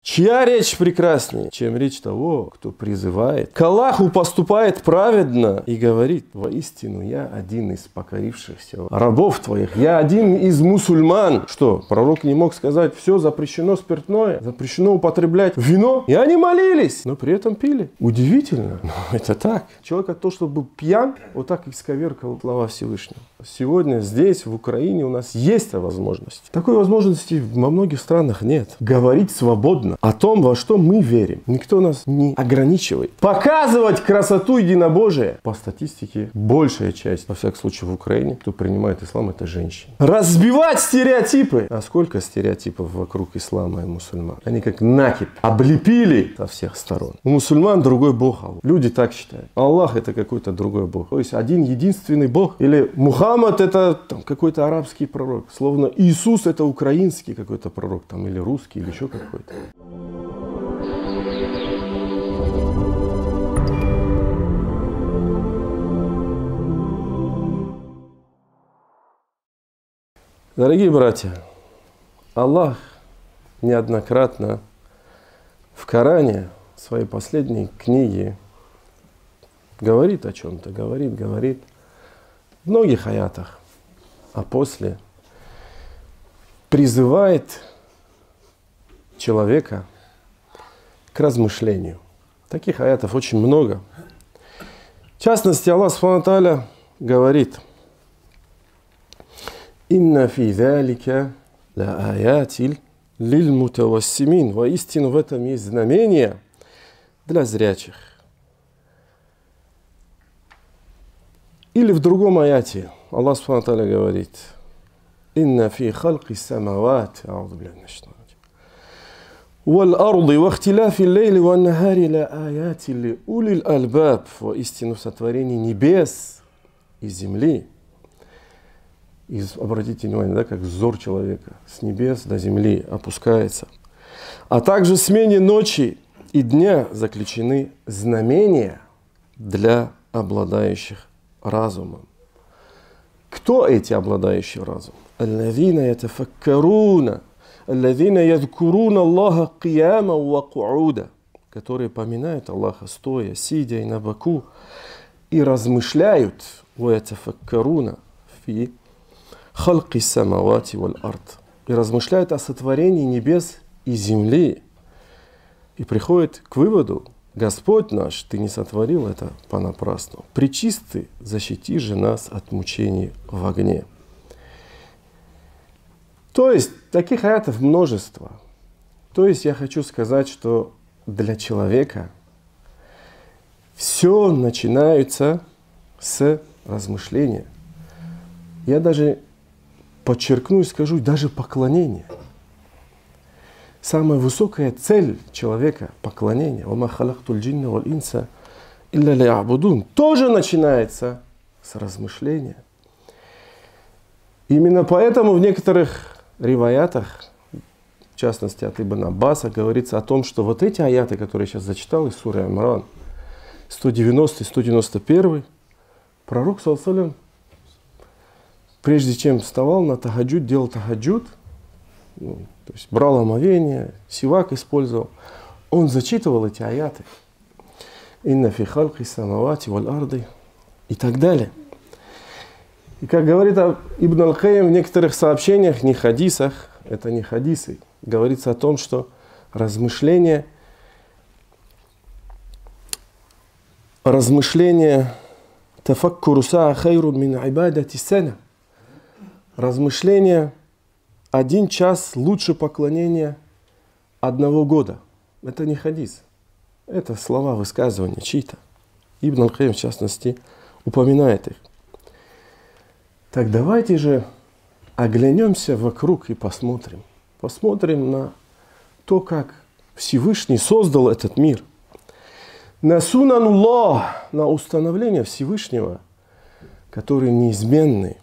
Чья речь прекраснее, чем речь того, кто призывает к Аллаху, поступает праведно и говорит: воистину я один из покорившихся рабов твоих, я один из мусульман. Что, пророк не мог сказать: все запрещено спиртное, запрещено употреблять вино? И они молились, но при этом пили. Удивительно, но это так. Человек от того, чтобы был пьян, вот так исковеркал слова Всевышнего. Сегодня здесь, в Украине, у нас есть возможность. Такой возможности во многих странах нет. Говорить свободно о том, во что мы верим. Никто нас не ограничивает. Показывать красоту единобожия. По статистике, большая часть, во всяком случае в Украине, кто принимает ислам, это женщины. Разбивать стереотипы. А сколько стереотипов вокруг ислама и мусульман? Они как накипь облепили со всех сторон. У мусульман другой бог. Люди так считают. Аллах это какой-то другой бог. То есть один единственный бог. Или Мухаммад это какой-то арабский пророк. Словно Иисус это украинский какой-то пророк. Там, или русский, или еще какой-то. Дорогие братья, Аллах неоднократно в Коране, в своей последней книге, говорит о чем-то, говорит в многих аятах, а после призывает человека к размышлению. Таких аятов очень много. В частности, Аллах Субхану ва Тааля говорит: «Инна фи залика ла аятиль лиль мутавассимин». Воистину в этом есть знамение для зрячих. Или в другом аяте Аллах Субхану ва Тааля говорит: «Инна фи халки самават». «Валь-арды вахтиляфи лейли ван-нахари ла аяти ли улил альбаб». Воистину в сотворении небес и земли. И обратите внимание, да, как взор человека с небес до земли опускается. А также в смене ночи и дня заключены знамения для обладающих разумом. Кто эти обладающие разумом? «Аллазина ятафаккаруна, аллазина ядкуруна Аллаха кияма ва кууда», которые поминают Аллаха стоя, сидя и на боку, и размышляют «ва ятафаккаруна фи халки самавати валь ард», и размышляют о сотворении небес и земли, и приходят к выводу: Господь наш, Ты не сотворил это понапрасну. Пречистый, защити же нас от мучений в огне. То есть, таких аятов множество. То есть, я хочу сказать, что для человека все начинается с размышления. Я даже подчеркну и скажу, даже поклонение. Самая высокая цель человека – поклонение. «Вама халактуль джинна валь инса илля ли'абудун» тоже начинается с размышления. Именно поэтому в некоторых риваятах, в частности от Ибн Аббаса, говорится о том, что вот эти аяты, которые я сейчас зачитал из суры Имран, 190 и 191, пророк, саллаллаху алейхи ва саллям, прежде чем вставал на тахаджуд, делал тахаджуд, то есть брал омовение, сивак использовал, он зачитывал эти аяты. «Инна фи халки самавати валь арды» и так далее. И как говорит Ибн Аль-Кайим в некоторых сообщениях, не хадисах, это не хадисы, говорится о том, что размышление тафаккуру саа хайрун мин ибадати сана. Размышление 1 час лучше поклонения 1 года. Это не хадис. Это слова, высказывания чьи-то. Ибн Аль-Кайим, в частности, упоминает их. Так давайте же оглянемся вокруг и посмотрим. Посмотрим на то, как Всевышний создал этот мир. На сунануллах, на установление Всевышнего, который неизменный.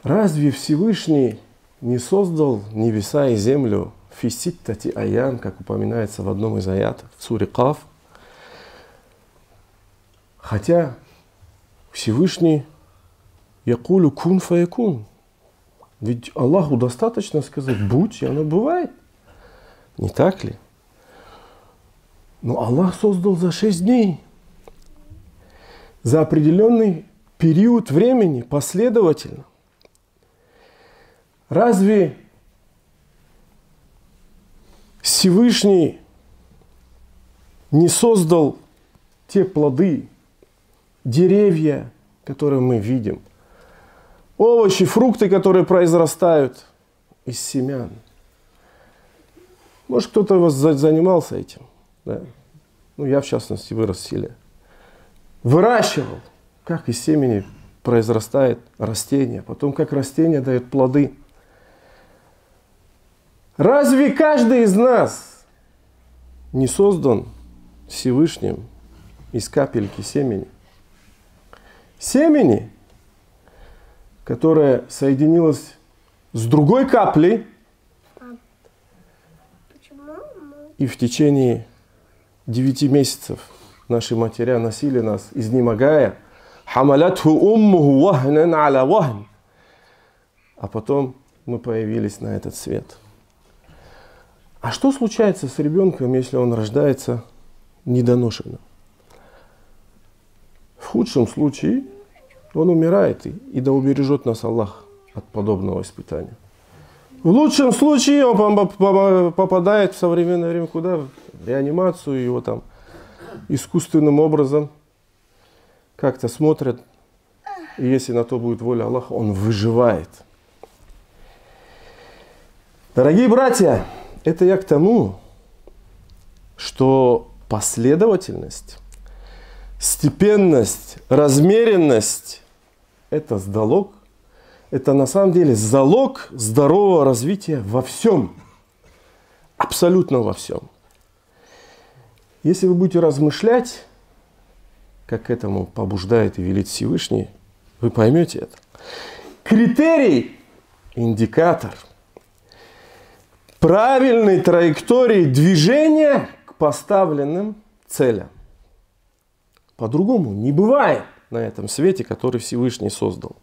Разве Всевышний не создал небеса и землю фи ситтати аям, как упоминается в одном из аятов, в суре Каф? Хотя Всевышний якулю кун фаякун. Ведь Аллаху достаточно сказать «будь», и оно бывает. Не так ли? Но Аллах создал за 6 дней. За определенный период времени, последовательно. Разве Всевышний не создал те плоды, деревья, которые мы видим, овощи, фрукты, которые произрастают из семян? Может, кто-то у вас занимался этим? Да? Ну, я, в частности, вырос в селе. Выращивал, как из семени произрастает растение, потом как растение дает плоды. Разве каждый из нас не создан Всевышним из капельки семени? Семени, которая соединилась с другой каплей, и в течение 9 месяцев наши матеря носили нас, изнемогая. «Хамалятху уммуху вахнан аля вахн». А потом мы появились на этот свет. А что случается с ребенком, если он рождается недоношенным? В худшем случае он умирает, и да убережет нас Аллах от подобного испытания. В лучшем случае он попадает в современное время куда? В реанимацию, его там искусственным образом как-то смотрят. И если на то будет воля Аллаха, он выживает. Дорогие братья, это я к тому, что последовательность, степенность, размеренность – это залог. Это на самом деле залог здорового развития во всем. Абсолютно во всем. Если вы будете размышлять, как к этому побуждает и велит Всевышний, вы поймете это. Критерий, индикатор правильной траектории движения к поставленным целям. По-другому не бывает на этом свете, который Всевышний создал.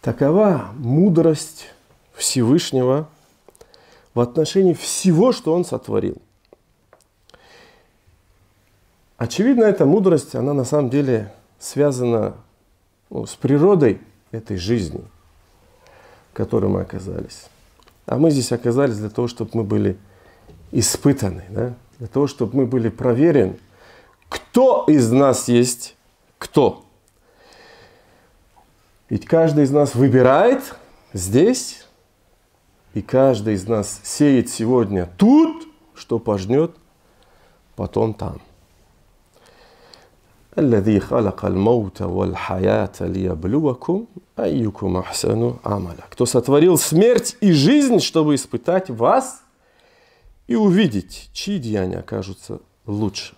Такова мудрость Всевышнего в отношении всего, что Он сотворил. Очевидно, эта мудрость, она на самом деле связана с природой этой жизни, в которой мы оказались. А мы здесь оказались для того, чтобы мы были испытаны, да? Для того, чтобы мы были проверены, кто из нас есть кто. Ведь каждый из нас выбирает здесь, и каждый из нас сеет сегодня тут, что пожнет потом там. الذي خلق الموت والحياة ليبلوكم أيكم أحسن عملا. Кто сотворил смерть и жизнь, чтобы испытать вас и увидеть, чьи деяния окажутся лучше.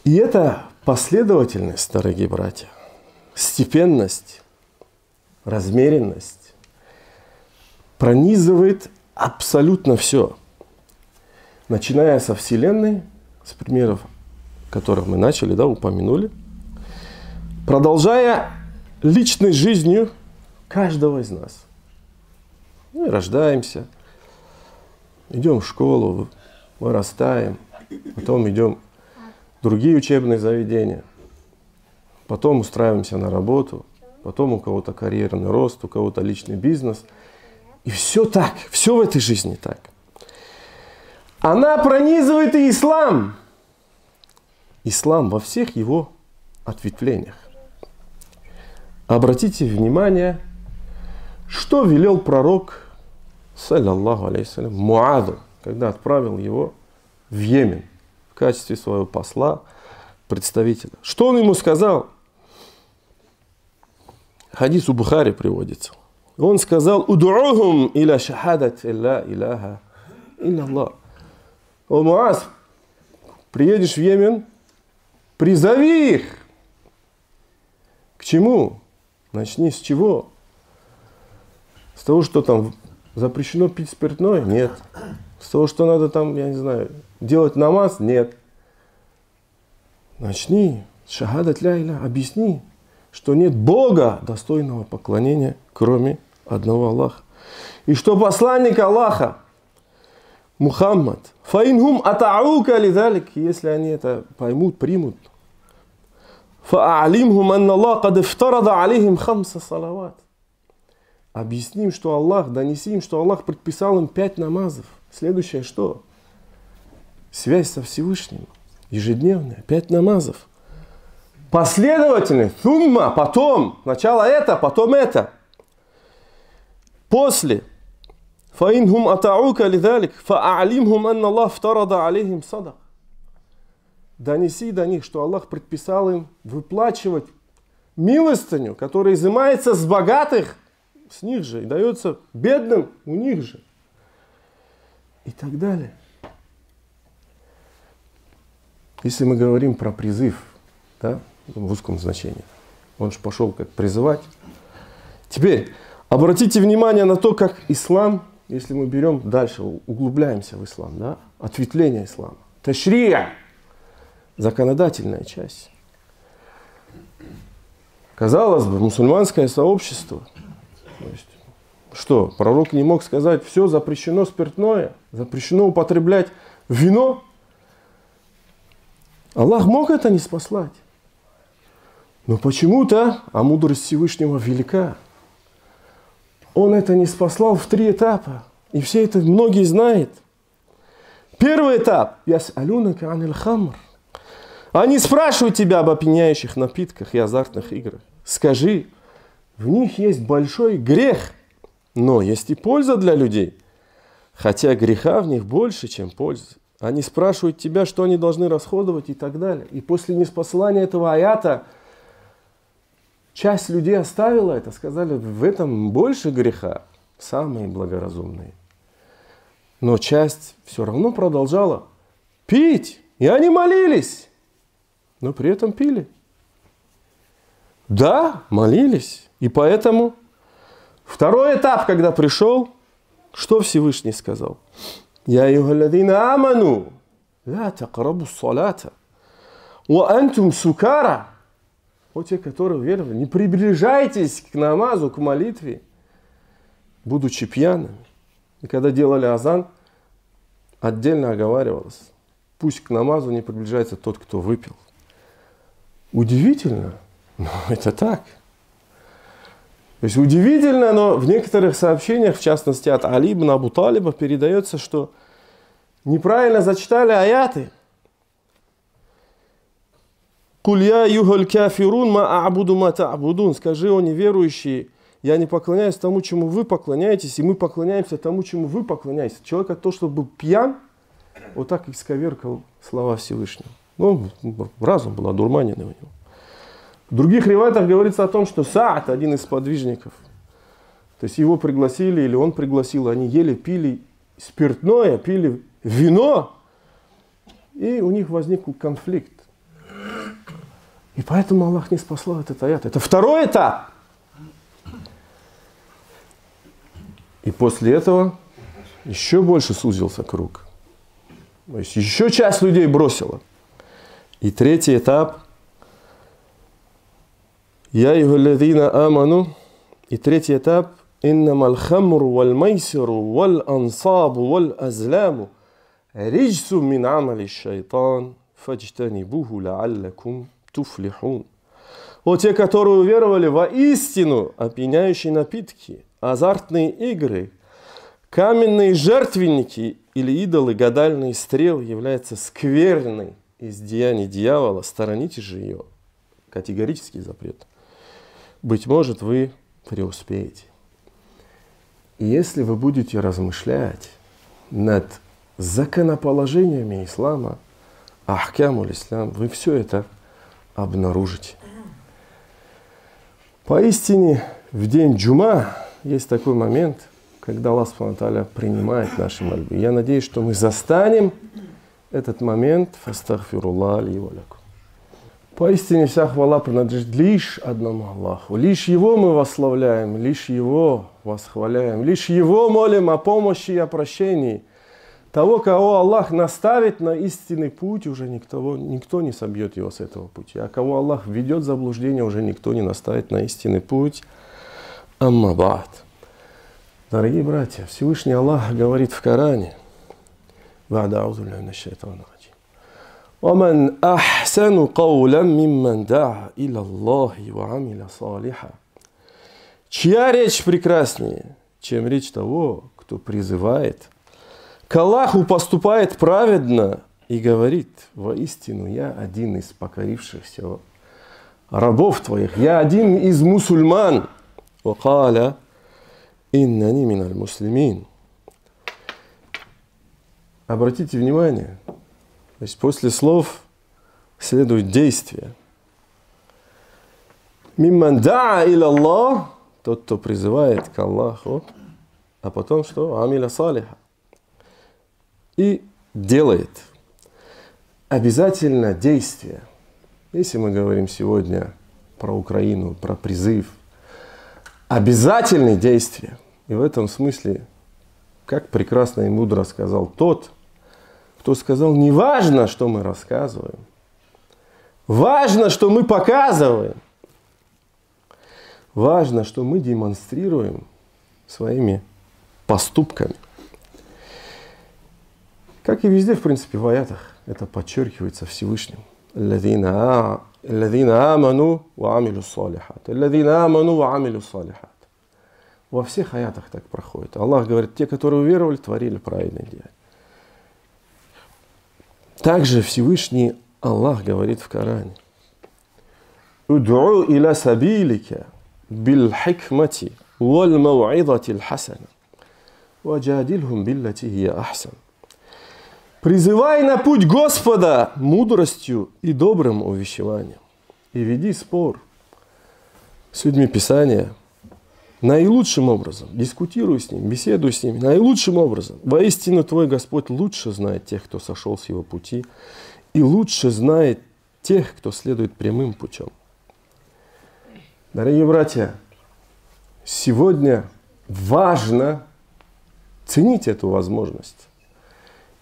И это последовательность, дорогие братья, степенность, размеренность пронизывает абсолютно все. Начиная со Вселенной, с примеров, которых мы начали, да, упомянули, продолжая личной жизнью каждого из нас. Мы рождаемся, идем в школу, вырастаем, потом идем в другие учебные заведения, потом устраиваемся на работу, потом у кого-то карьерный рост, у кого-то личный бизнес. И все так, все в этой жизни так. Она пронизывает и ислам. Ислам во всех его ответвлениях. Обратите внимание, что велел пророк, саллаллаху алейхиссалям, Муаду, когда отправил его в Йемен в качестве своего посла, представителя. Что он ему сказал? Хадис у Бухари приводится. Он сказал: «Уд'ухум иля шахадат илля иляха илля Аллах». О, Муаз, приедешь в Йемен, призови их. К чему? Начни с чего? С того, что там запрещено пить спиртное? Нет. С того, что надо там, я не знаю, делать намаз? Нет. Начни с шахадат ля иля, объясни, что нет Бога, достойного поклонения, кроме одного Аллаха. И что посланник Аллаха, Мухаммад, фаинхум атаука лидалик, если они это поймут, примут, фаалимхум анна Аллах кад ифтарада алейхим хамса салават. Объясним, что Аллах, донеси им, что Аллах предписал им 5 намазов. Следующее что? Связь со Всевышним. Ежедневная, 5 намазов. Последовательно, сумма, потом, сначала это, потом это. После. Фаинхум атаука лидалик, фаалимхум анна Аллах ифтарада алейхим садак. Донеси до них, что Аллах предписал им выплачивать милостыню, которая изымается с богатых, с них же, и дается бедным у них же. И так далее. Если мы говорим про призыв, да, в узком значении, он же пошел как призывать. Теперь обратите внимание на то, как ислам, если мы берем дальше, углубляемся в ислам, да, ответвление ислама. Ташрия, законодательная часть. Казалось бы, мусульманское сообщество. То есть, что, пророк не мог сказать, все запрещено спиртное, запрещено употреблять вино? Аллах мог это не спаслать. Но почему-то, а мудрость Всевышнего велика, Он это не спаслал в 3 этапа. И все это многие знают. Первый этап. Яс'алунака анил хамр. Они спрашивают тебя об опьяняющих напитках и азартных играх. Скажи, в них есть большой грех, но есть и польза для людей. Хотя греха в них больше, чем пользы. Они спрашивают тебя, что они должны расходовать и так далее. И после неспослания этого аята часть людей оставила это, сказали, в этом больше греха, самые благоразумные. Но часть все равно продолжала пить, и они молились, но при этом пили. Да, молились. И поэтому второй этап, когда пришел, что Всевышний сказал? Я айюхалладина аману, ла тақрабу ссалата, ва антум сукара. О те, которые веровали, не приближайтесь к намазу, к молитве, будучи пьяными. И когда делали азан, отдельно оговаривалось, пусть к намазу не приближается тот, кто выпил. Удивительно, но это так. То есть удивительно, но в некоторых сообщениях, в частности от Али ибн Абу Талиба, передается, что неправильно зачитали аяты. «Куль я юхаль кафирун ма а'буду ма та'будун». Скажи, о неверующие, я не поклоняюсь тому, чему вы поклоняетесь, и мы поклоняемся тому, чему вы поклоняетесь. Человек от того, чтобы был пьян, вот так исковеркал слова Всевышнего. Ну, разум был одурманен у него. В других риваятах говорится о том, что Саад, один из подвижников, то есть его пригласили, или он пригласил, они ели, пили спиртное, пили вино, и у них возник конфликт. И поэтому Аллах не спасал этот аят. Это второй этап. И после этого еще больше сузился круг. То есть еще часть людей бросила. И третий этап. Я айюхалладина аману. И третий этап. Иннамал хамру валь майсиру валь ансабу валь азламу риджсу мин амали шайтан фаджтанибуху лааллакум туфлихун. О те, которые уверовали воистину, опьяняющие напитки, азартные игры, каменные жертвенники или идолы, гадальные стрелы являются скверной из деяний дьявола. Сторонитесь же ее. Категорический запрет. Быть может, вы преуспеете. И если вы будете размышлять над законоположениями ислама, ахкямуль ислам, вы все это обнаружите. Поистине, в день джума есть такой момент, когда Аллах Субхану ва Тааля принимает наши мольбы. Я надеюсь, что мы застанем этот момент. Фастагфируллах ли ва лакум. Поистине вся хвала принадлежит лишь одному Аллаху. Лишь Его мы восславляем, лишь Его восхваляем, лишь Его молим о помощи и о прощении. Того, кого Аллах наставит на истинный путь, уже никто не собьет его с этого пути. А кого Аллах введет в заблуждение, уже никто не наставит на истинный путь. Амма ба'д. Дорогие братья, Всевышний Аллах говорит в Коране: وَمَنْ أَحْسَنُ قَوْلًا مِّمَّنْ دَعَا إِلَى اللَّهِ وَعَمِلَ صَالِحًا. Чья речь прекраснее, чем речь того, кто призывает к Аллаху, поступает праведно и говорит: воистину я один из покорившихся рабов твоих, я один из мусульман. وَقَالَ إِنَّنِي مِنَ الْمُسْلِمِينَ. Обратите внимание, то есть после слов следует действие. «Мимман даа иля Аллах», тот, кто призывает к Аллаху, а потом что? «Амиля салиха». И делает. Обязательно действие. Если мы говорим сегодня про Украину, про призыв, обязательные действия. И в этом смысле, как прекрасно и мудро сказал тот, кто сказал: не важно, что мы рассказываем, важно, что мы показываем, важно, что мы демонстрируем своими поступками. Как и везде, в принципе, в аятах это подчеркивается Всевышним. الذين آمنوا وعملوا الصالحات. الذين آمنوا وعملوا الصالحات. Во всех аятах так проходит. Аллах говорит: те, которые уверовали, творили праведные деяния. Также Всевышний Аллах говорит в Коране: «Уд'у иля сабилика бил хикмати валь мау'идати л-хасана ваджадильхум биллати хия ахсан». Призывай на путь Господа мудростью и добрым увещеванием. И веди спор с людьми Писания наилучшим образом. Дискутируй с ним, беседуй с ними наилучшим образом. Воистину твой Господь лучше знает тех, кто сошел с его пути, и лучше знает тех, кто следует прямым путем. Дорогие братья, сегодня важно ценить эту возможность.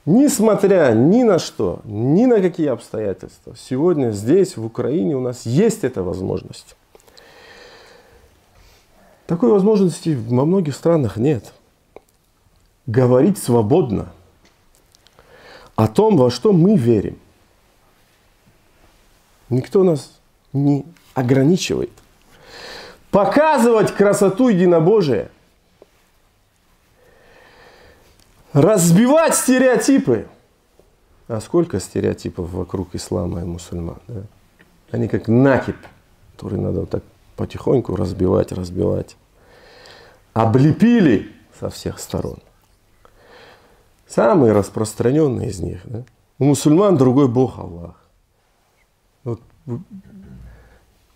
Несмотря ни на что, ни на какие обстоятельства, сегодня здесь, в Украине, у нас есть эта возможность. Такой возможности во многих странах нет. Говорить свободно о том, во что мы верим. Никто нас не ограничивает. Показывать красоту единобожия. Разбивать стереотипы. А сколько стереотипов вокруг ислама и мусульман? Да? Они как накипь, который надо вот так потихоньку разбивать. Облепили со всех сторон. Самые распространенные из них. Да? У мусульман другой Бог Аллах. Вот,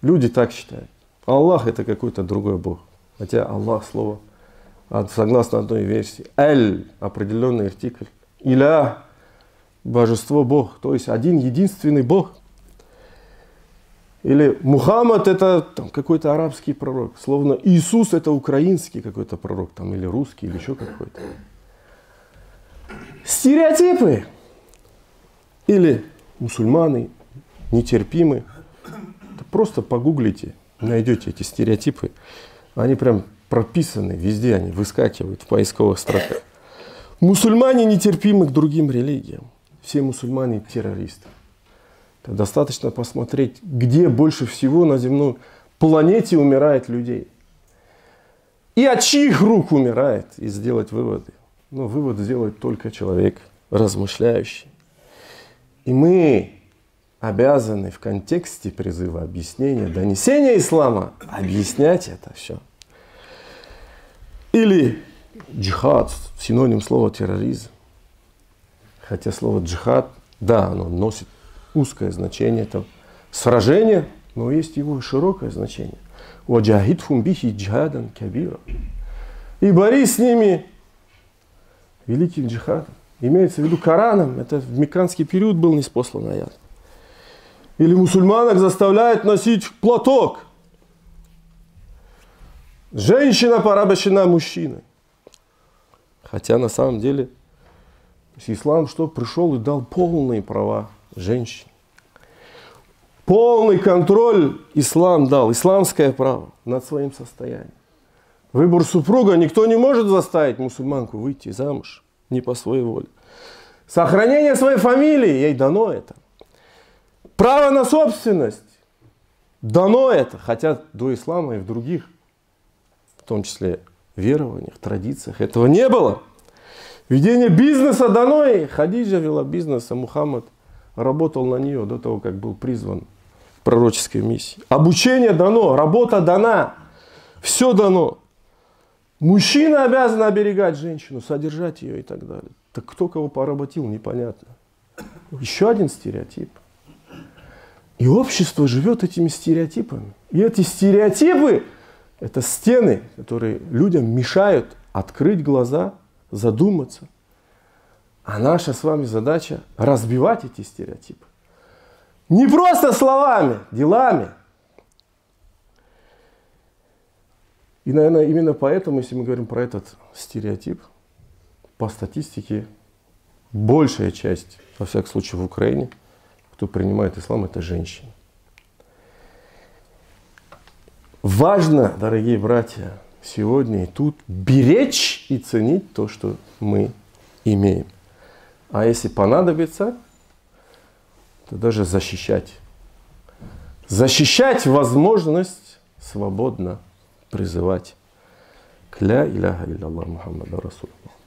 люди так считают. Аллах это какой-то другой Бог. Хотя Аллах слово, согласно одной версии, эль, определенный артикль, иля, божество, Бог, то есть один единственный Бог. Или Мухаммад это какой-то арабский пророк, словно Иисус это украинский какой-то пророк, там, или русский, или еще какой-то. Стереотипы. Или мусульмане нетерпимы. Просто погуглите, найдете эти стереотипы. Они прям прописаны везде, они выскакивают в поисковых строках. Мусульмане нетерпимы к другим религиям. Все мусульмане террористы. Достаточно посмотреть, где больше всего на земной планете умирает людей. И от чьих рук умирает, и сделать выводы. Но вывод сделает только человек размышляющий. И мы обязаны в контексте призыва, объяснения, донесения ислама объяснять это все. Или джихад, синоним слова терроризм. Хотя слово джихад, да, оно носит узкое значение, там, сражение, но есть его широкое значение. وَجَاهِدْهُمْ بِهِ جِهَادًا كَبِيرًا. И борись с ними великим джихадом. Имеется в виду Кораном, это в мекканский период был ниспослан аят. Или мусульманок заставляют носить платок. Женщина порабощена мужчиной. Хотя на самом деле ислам что пришел и дал полные права женщин. Полный контроль ислам дал, исламское право над своим состоянием. Выбор супруга. Никто не может заставить мусульманку выйти замуж не по своей воле. Сохранение своей фамилии. Ей дано это. Право на собственность. Дано это. Хотя до ислама и в других, в том числе верованиях, традициях, этого не было. Ведение бизнеса дано ей. Хадиджа вела бизнес, а Мухаммад работал на нее до того, как был призван в пророческой миссии. Обучение дано, работа дана. Все дано. Мужчина обязан оберегать женщину, содержать ее и так далее. Так кто кого поработил, непонятно. Еще один стереотип. И общество живет этими стереотипами. И эти стереотипы – это стены, которые людям мешают открыть глаза, задуматься. А наша с вами задача – разбивать эти стереотипы. Не просто словами, делами. И, наверное, именно поэтому, если мы говорим про этот стереотип, по статистике, большая часть, во всяком случае в Украине, кто принимает ислам, это женщины. Важно, дорогие братья, сегодня и тут беречь и ценить то, что мы имеем. А если понадобится, то даже защищать. Защищать возможность свободно призывать к ля иляха илля Аллах Мухаммаду Расулуллах.